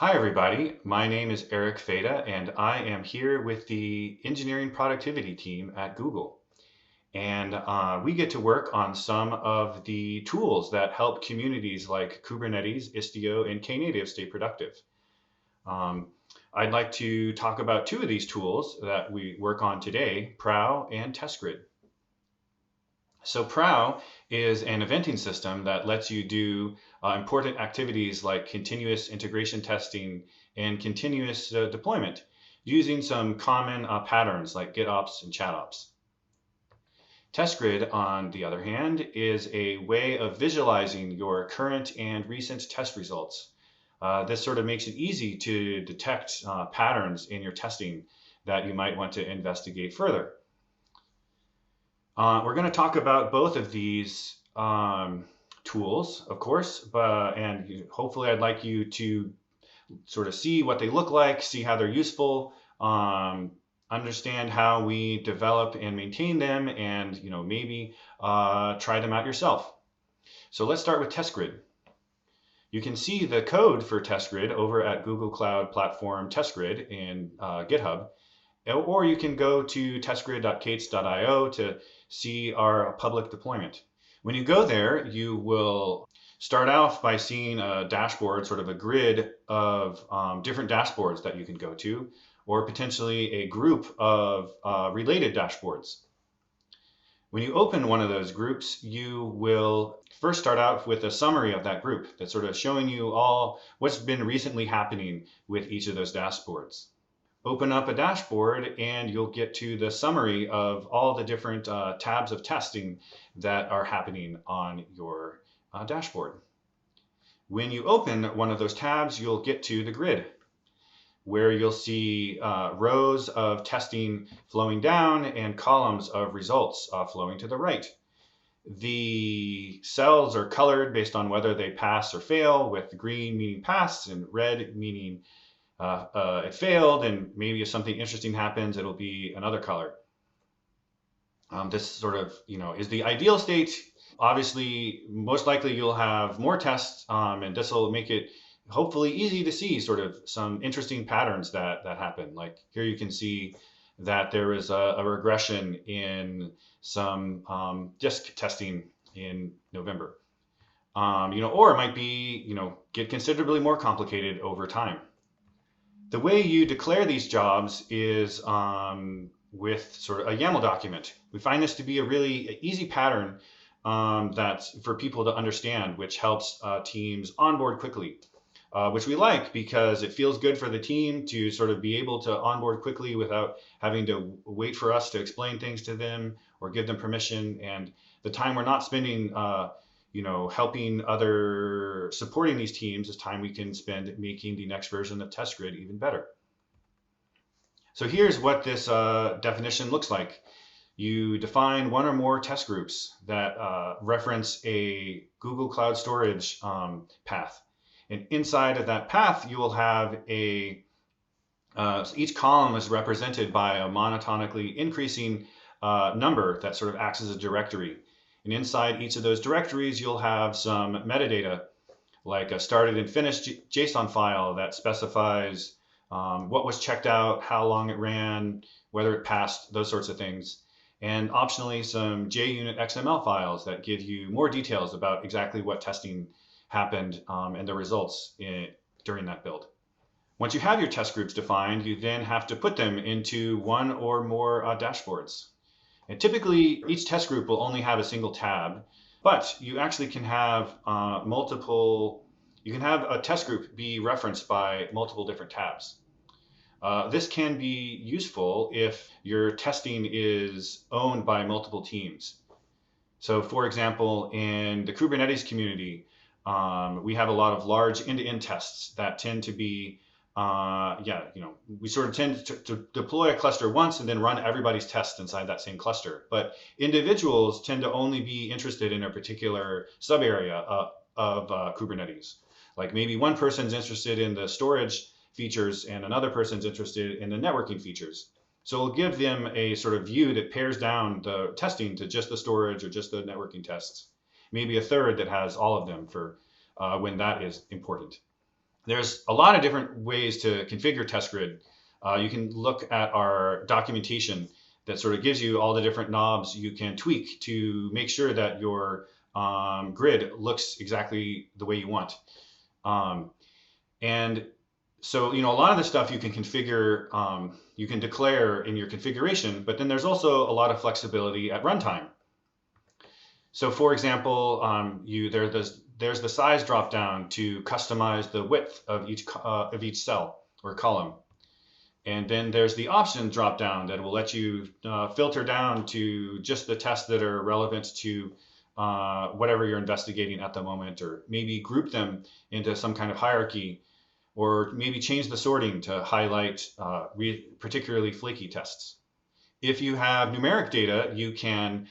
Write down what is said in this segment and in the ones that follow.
Hi, everybody. My name is Eric Feda, and I am here with the engineering productivity team at Google. And we get to work on some of the tools that help communities like Kubernetes, Istio, and Knative stay productive. Um, I'd like to talk about two of these tools that we work on today, Prow and TestGrid. So Prow is an eventing system that lets you do important activities like continuous integration testing and continuous deployment using some common patterns like GitOps and ChatOps. TestGrid, on the other hand, is a way of visualizing your current and recent test results. This sort of makes it easy to detect patterns in your testing that you might want to investigate further. We're going to talk about both of these tools, of course, and hopefully I'd like you to sort of see what they look like, see how they're useful, understand how we develop and maintain them, and maybe try them out yourself. So let's start with TestGrid. You can see the code for TestGrid over at Google Cloud Platform TestGrid in GitHub, or you can go to testgrid.k8s.io to see our public deployment. When you go there, you will start off by seeing a dashboard, sort of a grid of different dashboards that you can go to, or potentially a group of related dashboards. When you open one of those groups, you will first start out with a summary of that group that's sort of showing you all what's been recently happening with each of those dashboards. Open up a dashboard and you'll get to the summary of all the different tabs of testing that are happening on your dashboard. When you open one of those tabs, you'll get to the grid where you'll see rows of testing flowing down and columns of results flowing to the right. The cells are colored based on whether they pass or fail, with green meaning passed and red meaning it failed, and maybe if something interesting happens, it'll be another color. This sort of, is the ideal state. Obviously, most likely you'll have more tests, and this will make it hopefully easy to see sort of some interesting patterns that happen. Like here you can see that there is a regression in some disk testing in November. Or it might be, get considerably more complicated over time. The way you declare these jobs is with sort of a YAML document. We find this to be a really easy pattern that's for people to understand, which helps teams onboard quickly, which we like because it feels good for the team to sort of be able to onboard quickly without having to wait for us to explain things to them or give them permission. And the time we're not spending helping supporting these teams is time we can spend making the next version of TestGrid even better. So here's what this definition looks like. You define one or more test groups that reference a Google Cloud Storage path. And inside of that path, you will have each column is represented by a monotonically increasing number that sort of acts as a directory. And inside each of those directories, you'll have some metadata, like a started and finished JSON file that specifies what was checked out, how long it ran, whether it passed, those sorts of things. And optionally, some JUnit XML files that give you more details about exactly what testing happened and the results during that build. Once you have your test groups defined, you then have to put them into one or more dashboards. And typically, each test group will only have a single tab, but you actually can have you can have a test group be referenced by multiple different tabs. This can be useful if your testing is owned by multiple teams. So for example, in the Kubernetes community, we have a lot of large end-to-end tests that tend to be we sort of tend to deploy a cluster once and then run everybody's tests inside that same cluster. But individuals tend to only be interested in a particular sub area of Kubernetes. Like maybe one person's interested in the storage features and another person's interested in the networking features. So we'll give them a sort of view that pares down the testing to just the storage or just the networking tests. Maybe a third that has all of them for when that is important. There's a lot of different ways to configure test grid. You can look at our documentation that sort of gives you all the different knobs you can tweak to make sure that your grid looks exactly the way you want. Um, and so, a lot of the stuff you can configure, you can declare in your configuration, but then there's also a lot of flexibility at runtime. So for example, there's the size drop down to customize the width of each cell or column. And then there's the option drop down that will let you filter down to just the tests that are relevant to whatever you're investigating at the moment, or maybe group them into some kind of hierarchy, or maybe change the sorting to highlight particularly flaky tests. If you have numeric data, you can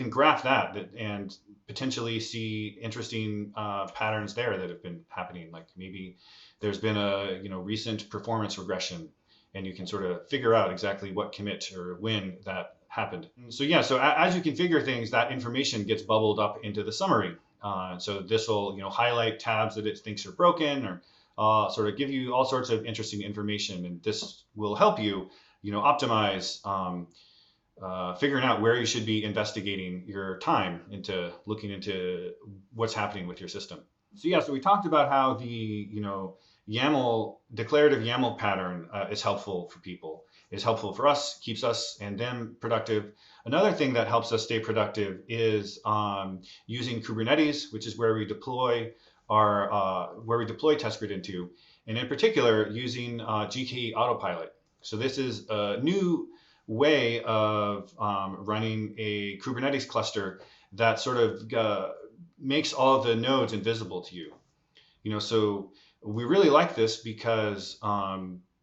graph that and potentially see interesting patterns there that have been happening. Like maybe there's been a recent performance regression, and you can sort of figure out exactly what commit or when that happened. So yeah, so as you configure things, that information gets bubbled up into the summary. So this will highlight tabs that it thinks are broken, or sort of give you all sorts of interesting information, and this will help you optimize figuring out where you should be investigating your time into looking into what's happening with your system. So yeah, so we talked about how the YAML declarative YAML pattern is helpful for people. It's helpful for us, keeps us and them productive. Another thing that helps us stay productive is using Kubernetes, which is where we deploy test grid into, and in particular using GKE Autopilot. So this is a new way of running a Kubernetes cluster that sort of makes all of the nodes invisible to you. So we really like this because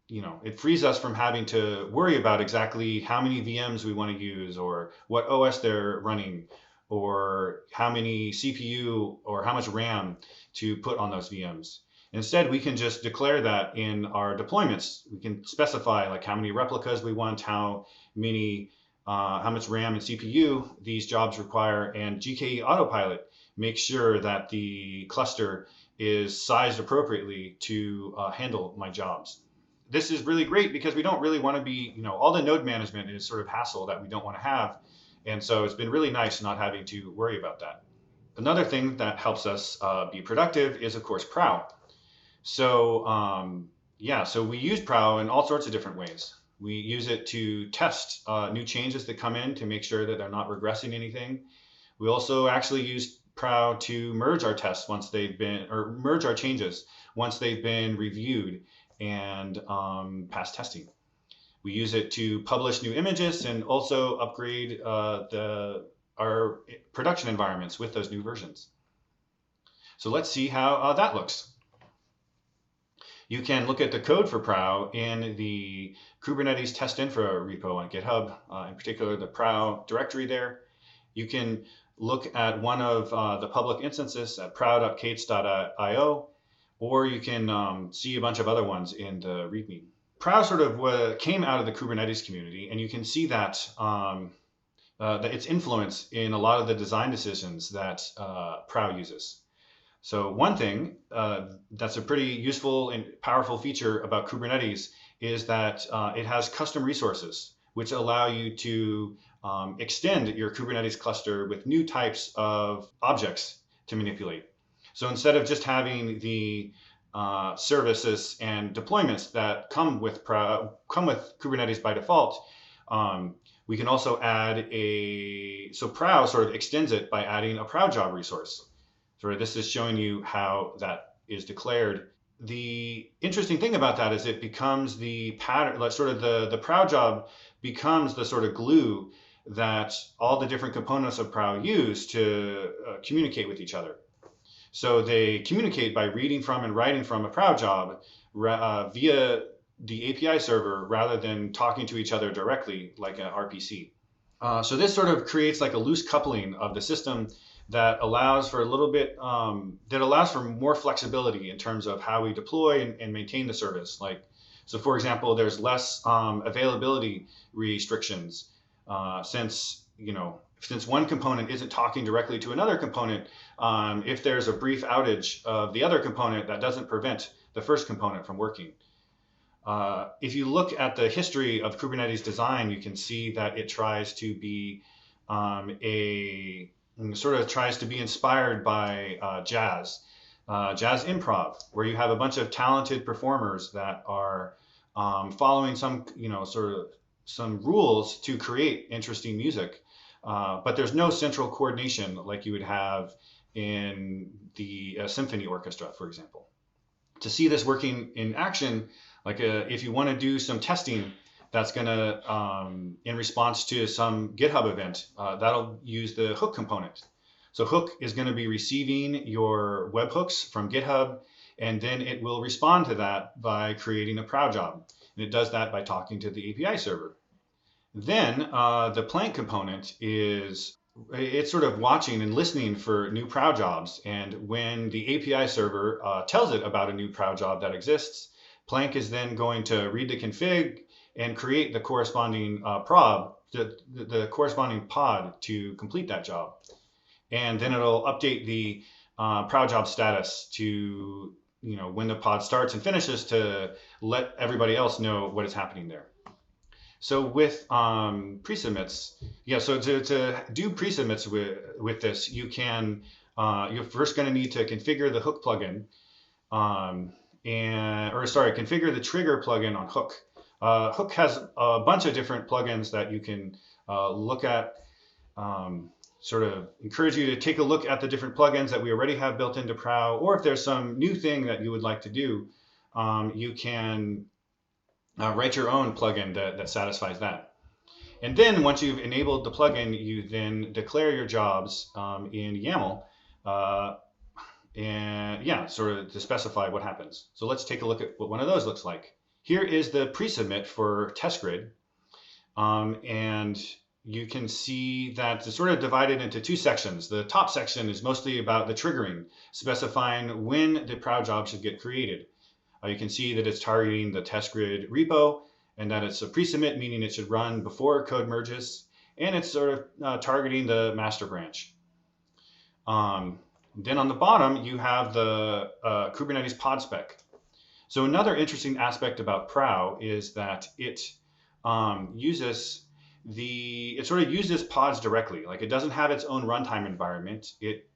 it frees us from having to worry about exactly how many VMs we want to use, or what OS they're running, or how many CPU or how much RAM to put on those VMs. Instead, we can just declare that in our deployments. We can specify like how many replicas we want, how much RAM and CPU these jobs require, and GKE Autopilot makes sure that the cluster is sized appropriately to handle my jobs. This is really great because we don't really want to be, all the node management is sort of hassle that we don't want to have. And so it's been really nice not having to worry about that. Another thing that helps us be productive is, of course, Prow. So so we use Prow in all sorts of different ways. We use it to test new changes that come in to make sure that they're not regressing anything. We also actually use Prow to merge our tests merge our changes once they've been reviewed and passed testing. We use it to publish new images and also upgrade our production environments with those new versions. So let's see how that looks. You can look at the code for Prow in the Kubernetes test infra repo on GitHub, in particular the Prow directory there. You can look at one of the public instances at prow.k8s.io, or you can see a bunch of other ones in the README. Prow sort of came out of the Kubernetes community, and you can see that its influence in a lot of the design decisions that Prow uses. So one thing that's a pretty useful and powerful feature about Kubernetes is that it has custom resources, which allow you to extend your Kubernetes cluster with new types of objects to manipulate. So instead of just having the services and deployments that come with Kubernetes by default, we can also add so Prow sort of extends it by adding a Prow job resource. So this is showing you how that is declared. The interesting thing about that is it becomes the pattern, like sort of the Prow job becomes the sort of glue that all the different components of Prow use to communicate with each other. So they communicate by reading from and writing from a Prow job via the API server rather than talking to each other directly like an RPC. So this sort of creates like a loose coupling of the system that allows for more flexibility in terms of how we deploy and maintain the service. So for example, there's less availability restrictions since since one component isn't talking directly to another component, if there's a brief outage of the other component, that doesn't prevent the first component from working. If you look at the history of Kubernetes design, you can see that it tries to be tries to be inspired by jazz improv, where you have a bunch of talented performers that are following some, some rules to create interesting music. But there's no central coordination like you would have in the symphony orchestra, for example. To see this working in action, if you want to do some testing that's going to, in response to some GitHub event, that'll use the hook component. So hook is going to be receiving your webhooks from GitHub, and then it will respond to that by creating a prow job. And it does that by talking to the API server. Then the Plank component it's sort of watching and listening for new prow jobs. And when the API server tells it about a new prow job that exists, Plank is then going to read the config and create the corresponding the corresponding pod to complete that job. And then it'll update the prow job status to, when the pod starts and finishes, to let everybody else know what is happening there. So with presubmits, so to do presubmits with this, you're first going to need to configure the hook plugin, configure the trigger plugin on Hook. Hook has a bunch of different plugins that you can look at. Sort of encourage you to take a look at the different plugins that we already have built into Prow, or if there's some new thing that you would like to do, you can write your own plugin that satisfies that. And then once you've enabled the plugin, you then declare your jobs in YAML, sort of to specify what happens. So let's take a look at what one of those looks like. Here is the pre-submit for test grid. And you can see that it's sort of divided into two sections. The top section is mostly about the triggering, specifying when the prow job should get created. You can see that it's targeting the test grid repo, and that it's a pre-submit, meaning it should run before code merges, and it's sort of targeting the master branch. Then on the bottom, you have the Kubernetes pod spec. So another interesting aspect about Prow is that it uses pods directly. Like, it doesn't have its own runtime environment. It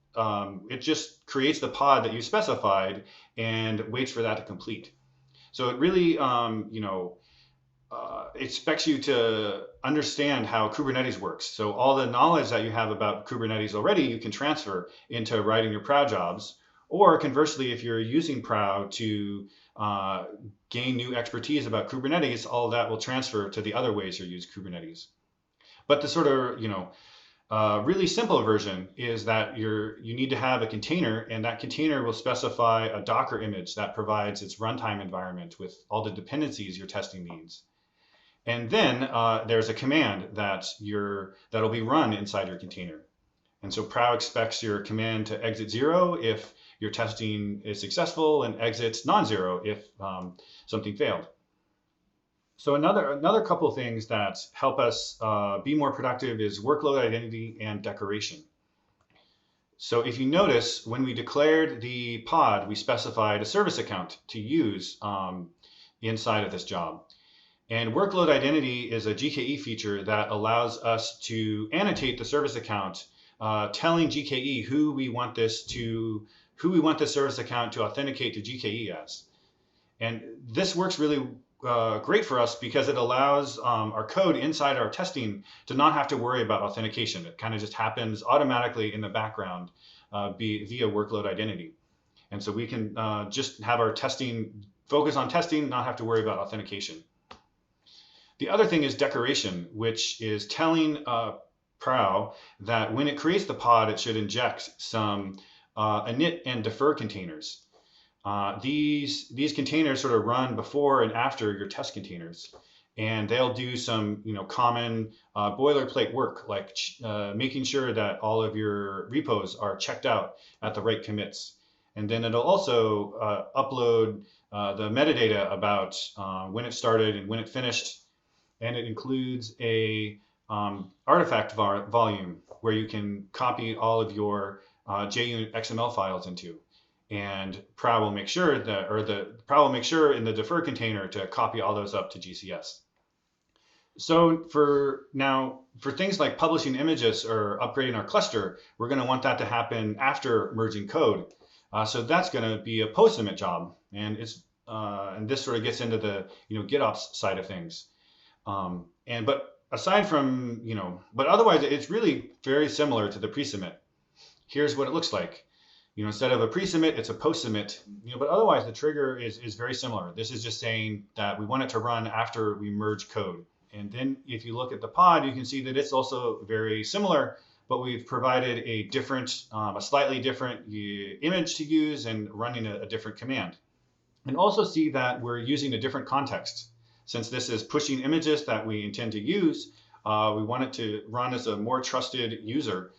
just creates the pod that you specified and waits for that to complete. So it really, expects you to understand how Kubernetes works. So all the knowledge that you have about Kubernetes already, you can transfer into writing your Prow jobs. Or conversely, if you're using Prow to gain new expertise about Kubernetes, all of that will transfer to the other ways you use Kubernetes. But the sort of really simple version is that you need to have a container, and that container will specify a Docker image that provides its runtime environment with all the dependencies your testing needs. And then there's a command that'll be run inside your container. And so Prow expects your command to exit 0 if your testing is successful, and exits non-zero if something failed. So another couple things that help us be more productive is workload identity and decoration. So if you notice, when we declared the pod, we specified a service account to use inside of this job. And workload identity is a GKE feature that allows us to annotate the service account, telling GKE who we want this service account to authenticate to GKE as. And this works really great for us because it allows our code inside our testing to not have to worry about authentication. It kind of just happens automatically in the background via workload identity. And so we can just have our testing, focus on testing, not have to worry about authentication. The other thing is decoration, which is telling Prow that when it creates the pod, it should inject some init and defer containers. These containers sort of run before and after your test containers, and they'll do some common boilerplate work, like making sure that all of your repos are checked out at the right commits. And then it'll also upload the metadata about when it started and when it finished, and it includes a artifact volume where you can copy all of your JUnit XML files into. And Prow will make sure that, or the Prow will make sure in the defer container to copy all those up to GCS. So for things like publishing images or upgrading our cluster, we're going to want that to happen after merging code. So that's going to be a post-submit job, and this sort of gets into the GitOps side of things. But aside from but otherwise it's really very similar to the pre-submit. Here's what it looks like. Instead of a pre-submit, it's a post-submit. But otherwise the trigger is very similar. This is just saying that we want it to run after we merge code. And then if you look at the pod, you can see that it's also very similar, but we've provided a slightly different image to use and running a different command. And also see that we're using a different context. Since this is pushing images that we intend to use, we want it to run as a more trusted user.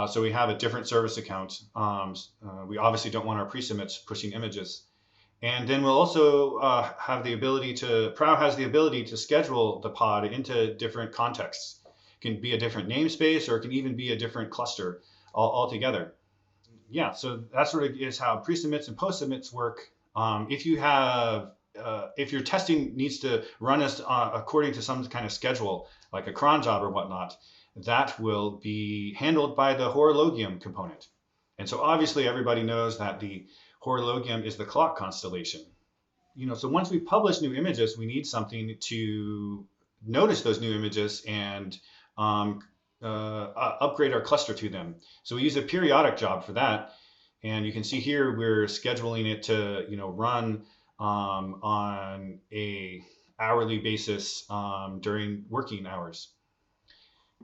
So we have a different service account. We obviously don't want our pre-submits pushing images. And then we'll also have the ability Prow has the ability to schedule the pod into different contexts. It can be a different namespace, or it can even be a different cluster altogether. Yeah, so that sort of is how pre-submits and post-submits work. If your testing needs to run according to some kind of schedule, like a cron job or whatnot, that will be handled by the horologium component. And so obviously everybody knows that the horologium is the clock constellation. So once we publish new images, we need something to notice those new images and upgrade our cluster to them. So we use a periodic job for that. And you can see here we're scheduling it to run on a hourly basis during working hours.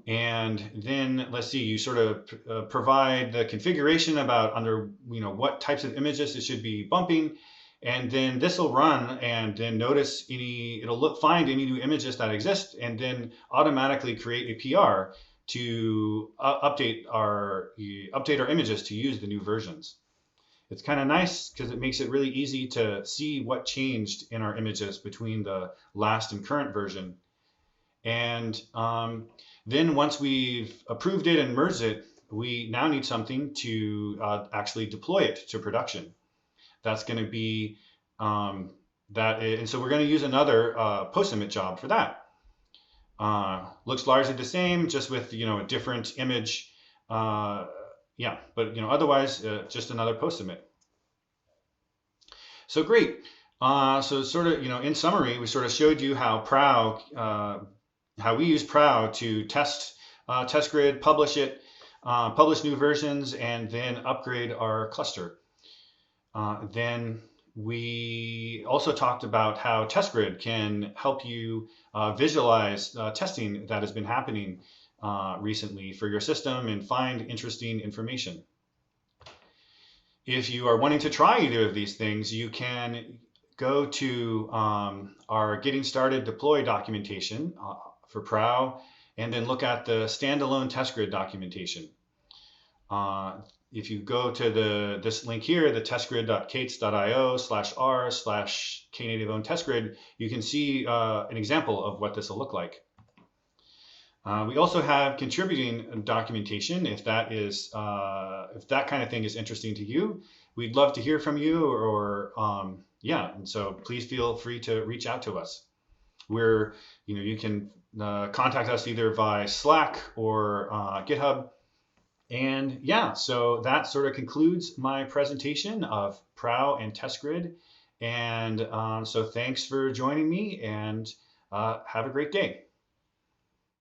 And then let's see, you sort of provide the configuration about under what types of images it should be bumping, and then this will run and then notice find any new images that exist, and then automatically create a PR to update our images to use the new versions. It's kind of nice because it makes it really easy to see what changed in our images between the last and current version. And then once we've approved it and merged it, we now need something to actually deploy it to production. That's going to be and so we're going to use another post-submit job for that. Looks largely the same, just with a different image. Yeah, but otherwise just another post-submit. So great. So sort of in summary, we sort of showed you how Prow. How we use Prow to test grid, publish it, publish new versions, and then upgrade our cluster. Then we also talked about how test grid can help you visualize testing that has been happening recently for your system and find interesting information. If you are wanting to try either of these things, you can go to our Getting Started Deploy documentation for Prow, and then look at the standalone test grid documentation. If you go to this link here, the testgrid.k8s.io/r/knativeown testgrid, you can see an example of what this will look like. We also have contributing documentation if that kind of thing is interesting to you. We'd love to hear from you, or and so please feel free to reach out to us. You can contact us either via Slack or GitHub. And yeah, so that sort of concludes my presentation of Prow and Test Grid. And so thanks for joining me, and have a great day.